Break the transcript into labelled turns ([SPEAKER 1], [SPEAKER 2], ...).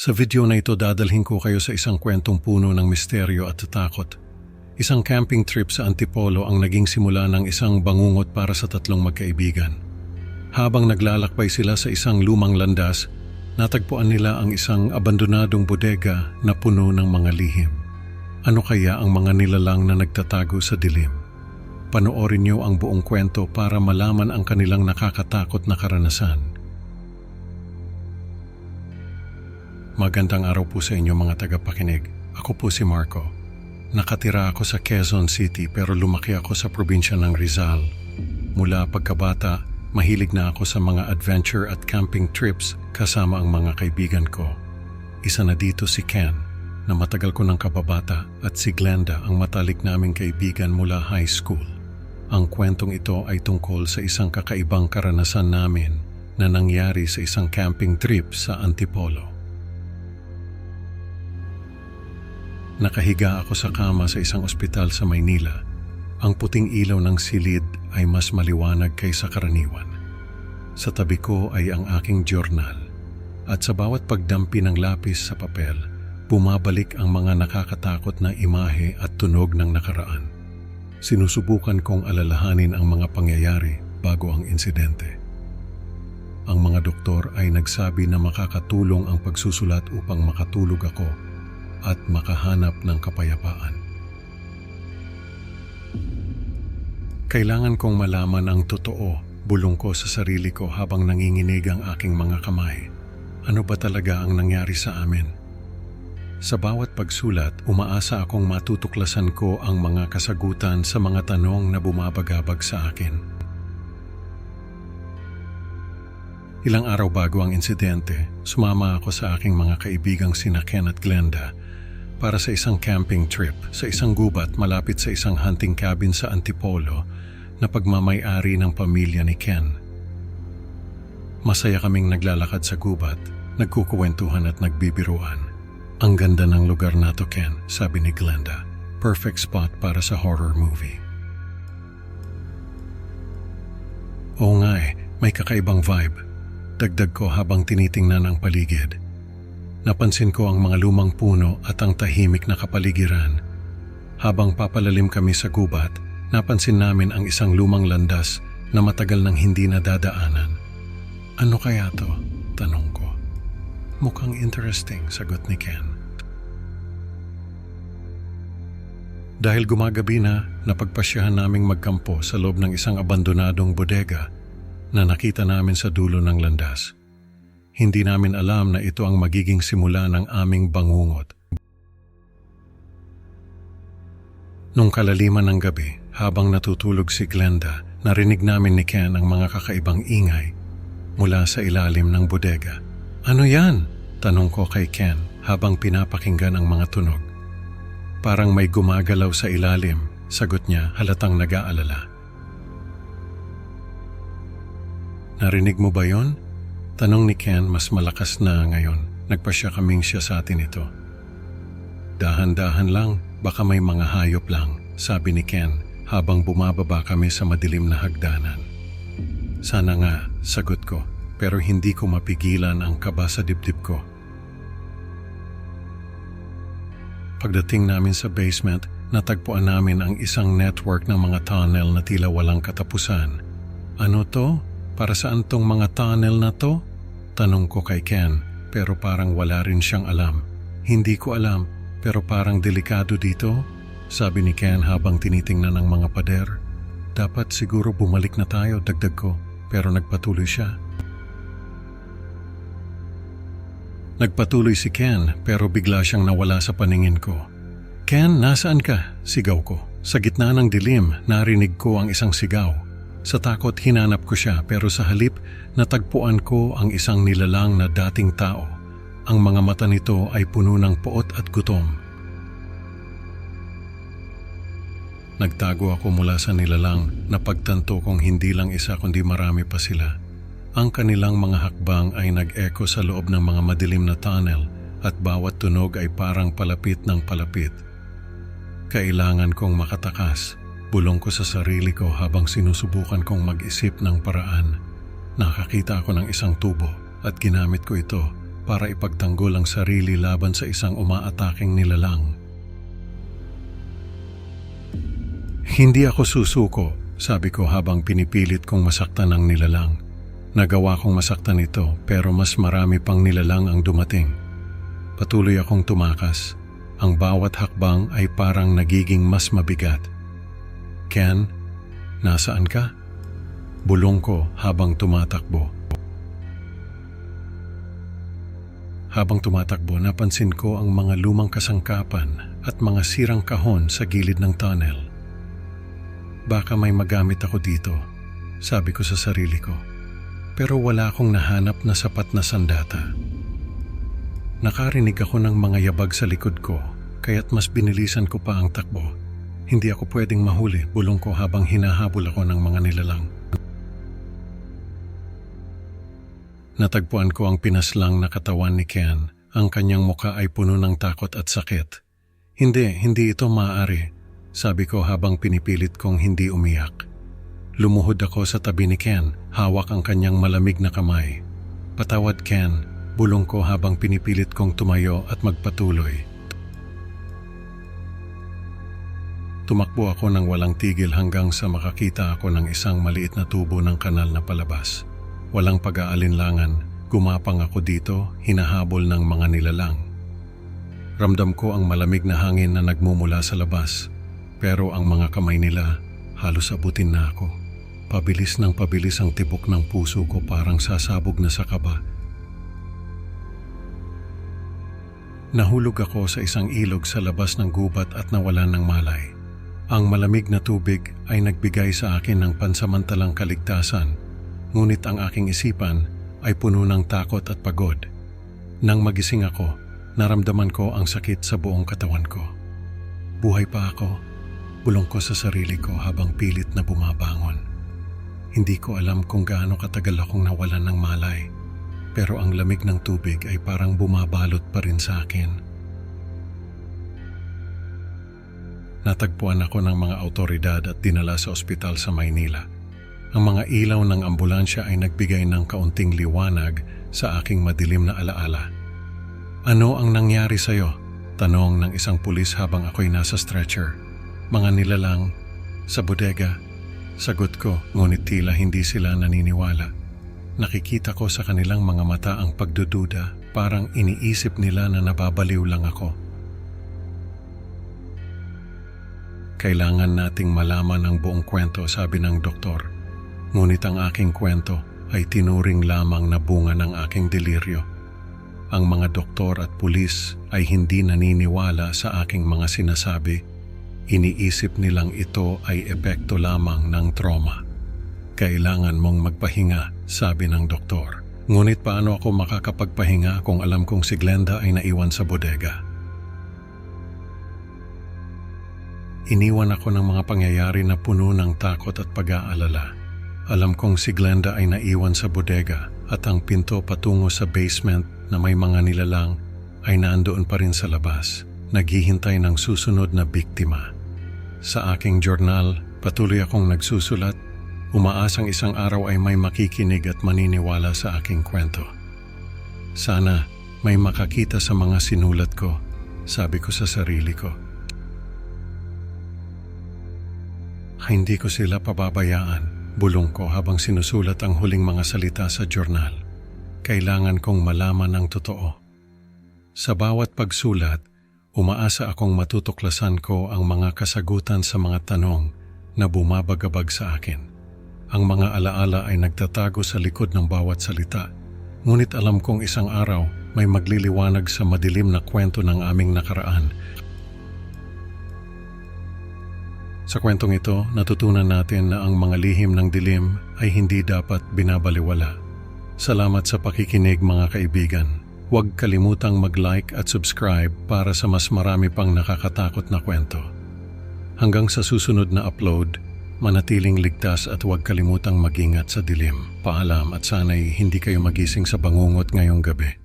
[SPEAKER 1] Sa video na ito dadalhin ko kayo sa isang kwentong puno ng misteryo at takot. Isang camping trip sa Antipolo ang naging simula ng isang bangungot para sa tatlong magkaibigan. Habang naglalakbay sila sa isang lumang landas, natagpuan nila ang isang abandonadong bodega na puno ng mga lihim. Ano kaya ang mga nilalang na nagtatago sa dilim? Panoorin niyo ang buong kwento para malaman ang kanilang nakakatakot na karanasan. Magandang araw po sa inyo mga tagapakinig. Ako po si Marco. Nakatira ako sa Quezon City pero lumaki ako sa probinsya ng Rizal. Mula pagkabata, mahilig na ako sa mga adventure at camping trips kasama ang mga kaibigan ko. Isa na dito si Ken, na matagal ko ng kababata, at si Glenda, ang matalik naming kaibigan mula high school. Ang kwentong ito ay tungkol sa isang kakaibang karanasan namin na nangyari sa isang camping trip sa Antipolo. Nakahiga ako sa kama sa isang ospital sa Maynila. Ang puting ilaw ng silid ay mas maliwanag kaysa karaniwan. Sa tabi ko ay ang aking journal. At sa bawat pagdampi ng lapis sa papel, bumabalik ang mga nakakatakot na imahe at tunog ng nakaraan. Sinusubukan kong alalahanin ang mga pangyayari bago ang insidente. Ang mga doktor ay nagsabi na makakatulong ang pagsusulat upang makatulog ako at makahanap ng kapayapaan. Kailangan kong malaman ang totoo, bulong ko sa sarili ko habang nanginginig ang aking mga kamay. Ano ba talaga ang nangyari sa amin? Sa bawat pagsulat, umaasa akong matutuklasan ko ang mga kasagutan sa mga tanong na bumabagabag sa akin. Ilang araw bago ang insidente, sumama ako sa aking mga kaibigang sina Ken at Glenda para sa isang camping trip sa isang gubat malapit sa isang hunting cabin sa Antipolo na pagmamay-ari ng pamilya ni Ken. Masaya kaming naglalakad sa gubat, nagkukuwentuhan at nagbibiruan. Ang ganda ng lugar na to, Ken, sabi ni Glenda. Perfect spot para sa horror movie. Oo nga may kakaibang vibe. Dagdag ko habang tinitingnan ang paligid. Napansin ko ang mga lumang puno at ang tahimik na kapaligiran. Habang papalalim kami sa gubat, napansin namin ang isang lumang landas na matagal nang hindi nadadaanan. Ano kaya to? Tanong ko. Mukhang interesting, sagot ni Ken. Dahil gumagabi na, napagpasyahan naming magkampo sa loob ng isang abandonadong bodega na nakita namin sa dulo ng landas. Hindi namin alam na ito ang magiging simula ng aming bangungot. Nung kalaliman ng gabi, habang natutulog si Glenda, narinig namin ni Ken ang mga kakaibang ingay mula sa ilalim ng bodega. Ano yan? Tanong ko kay Ken habang pinapakinggan ang mga tunog. Parang may gumagalaw sa ilalim, sagot niya halatang nag-aalala. Narinig mo ba yon? Tanong ni Ken mas malakas na ngayon. Nagpasya kaming siya sa atin ito. Dahan-dahan lang, baka may mga hayop lang, sabi ni Ken habang bumababa kami sa madilim na hagdanan. Sana nga, sagot ko, pero hindi ko mapigilan ang kaba sa dibdib ko. Pagdating namin sa basement, natagpuan namin ang isang network ng mga tunnel na tila walang katapusan. Ano to? Para saan tong mga tunnel na to? Tanong ko kay Ken, pero parang wala rin siyang alam. Hindi ko alam, pero parang delikado dito, sabi ni Ken habang tinitingnan ang mga pader. Dapat siguro bumalik na tayo, dagdag ko, pero nagpatuloy siya. Nagpatuloy si Ken, pero bigla siyang nawala sa paningin ko. Ken, nasaan ka? Sigaw ko. Sa gitna ng dilim, narinig ko ang isang sigaw. Sa takot, hinanap ko siya, pero sa halip, natagpuan ko ang isang nilalang na dating tao. Ang mga mata nito ay puno ng poot at gutom. Nagtago ako mula sa nilalang na pagtanto kong hindi lang isa kundi marami pa sila. Ang kanilang mga hakbang ay nag-echo sa loob ng mga madilim na tunnel at bawat tunog ay parang palapit ng palapit. Kailangan kong makatakas. Bulong ko sa sarili ko habang sinusubukan kong mag-isip ng paraan. Nakakita ako ng isang tubo at ginamit ko ito para ipagtanggol ang sarili laban sa isang umaataking nilalang. Hindi ako susuko, sabi ko habang pinipilit kong masaktan ang nilalang. Nagawa kong masaktan ito pero mas marami pang nilalang ang dumating. Patuloy akong tumakas. Ang bawat hakbang ay parang nagiging mas mabigat. Ken, nasaan ka? Bulong ko habang tumatakbo. Habang tumatakbo, napansin ko ang mga lumang kasangkapan at mga sirang kahon sa gilid ng tunnel. Baka may magamit ako dito, sabi ko sa sarili ko. Pero wala akong nahanap na sapat na sandata. Nakarinig ako ng mga yabag sa likod ko, kaya't mas binilisan ko pa ang takbo. Hindi ako pwedeng mahuli, bulong ko habang hinahabol ako ng mga nilalang. Natagpuan ko ang pinaslang na katawan ni Ken. Ang kanyang muka ay puno ng takot at sakit. Hindi ito maaari, sabi ko habang pinipilit kong hindi umiyak. Lumuhod ako sa tabi ni Ken, hawak ang kanyang malamig na kamay. Patawad Ken, bulong ko habang pinipilit kong tumayo at magpatuloy. Tumakbo ako ng walang tigil hanggang sa makakita ako ng isang maliit na tubo ng kanal na palabas. Walang pag-aalinlangan, gumapang ako dito, hinahabol ng mga nilalang. Ramdam ko ang malamig na hangin na nagmumula sa labas, pero ang mga kamay nila halos abutin na ako. Pabilis ng pabilis ang tibok ng puso ko, parang sasabog na sa kaba. Nahulog ako sa isang ilog sa labas ng gubat at nawalan ng malay. Ang malamig na tubig ay nagbigay sa akin ng pansamantalang kaligtasan, ngunit ang aking isipan ay puno ng takot at pagod. Nang magising ako, naramdaman ko ang sakit sa buong katawan ko. Buhay pa ako, bulong ko sa sarili ko habang pilit na bumabangon. Hindi ko alam kung gaano katagal akong nawalan ng malay, pero ang lamig ng tubig ay parang bumabalot pa rin sa akin. Natagpuan ako ng mga awtoridad at dinala sa ospital sa Maynila. Ang mga ilaw ng ambulansya ay nagbigay ng kaunting liwanag sa aking madilim na alaala. Ano ang nangyari sa'yo? Tanong ng isang pulis habang ako'y nasa stretcher. Mga nilalang, sa bodega. Sagot ko, ngunit tila hindi sila naniniwala. Nakikita ko sa kanilang mga mata ang pagdududa, parang iniisip nila na nababaliw lang ako. Kailangan nating malaman ang buong kwento, sabi ng doktor. Ngunit ang aking kwento ay tinuring lamang na bunga ng aking deliryo. Ang mga doktor at pulis ay hindi naniniwala sa aking mga sinasabi. Iniisip nilang ito ay epekto lamang ng trauma. Kailangan mong magpahinga, sabi ng doktor. Ngunit paano ako makakapagpahinga kung alam kong si Glenda ay naiwan sa bodega? Iniwan ako ng mga pangyayari na puno ng takot at pag-aalala. Alam kong si Glenda ay naiwan sa bodega at ang pinto patungo sa basement na may mga nilalang ay naandoon pa rin sa labas, naghihintay ng susunod na biktima. Sa aking journal, patuloy akong nagsusulat, umaasang isang araw ay may makikinig at maniniwala sa aking kwento. Sana may makakita sa mga sinulat ko, sabi ko sa sarili ko. Hindi ko sila pababayaan, bulong ko habang sinusulat ang huling mga salita sa journal. Kailangan kong malaman ang totoo. Sa bawat pagsulat, umaasa akong matutuklasan ko ang mga kasagutan sa mga tanong na bumabagabag sa akin. Ang mga alaala ay nagtatago sa likod ng bawat salita. Ngunit alam kong isang araw may magliliwanag sa madilim na kwento ng aming nakaraan. Sa kwentong ito, natutunan natin na ang mga lihim ng dilim ay hindi dapat binabaliwala. Salamat sa pakikinig mga kaibigan. Huwag kalimutang mag-like at subscribe para sa mas marami pang nakakatakot na kwento. Hanggang sa susunod na upload, manatiling ligtas at huwag kalimutang mag-ingat sa dilim. Paalam at sana'y hindi kayo magising sa bangungot ngayong gabi.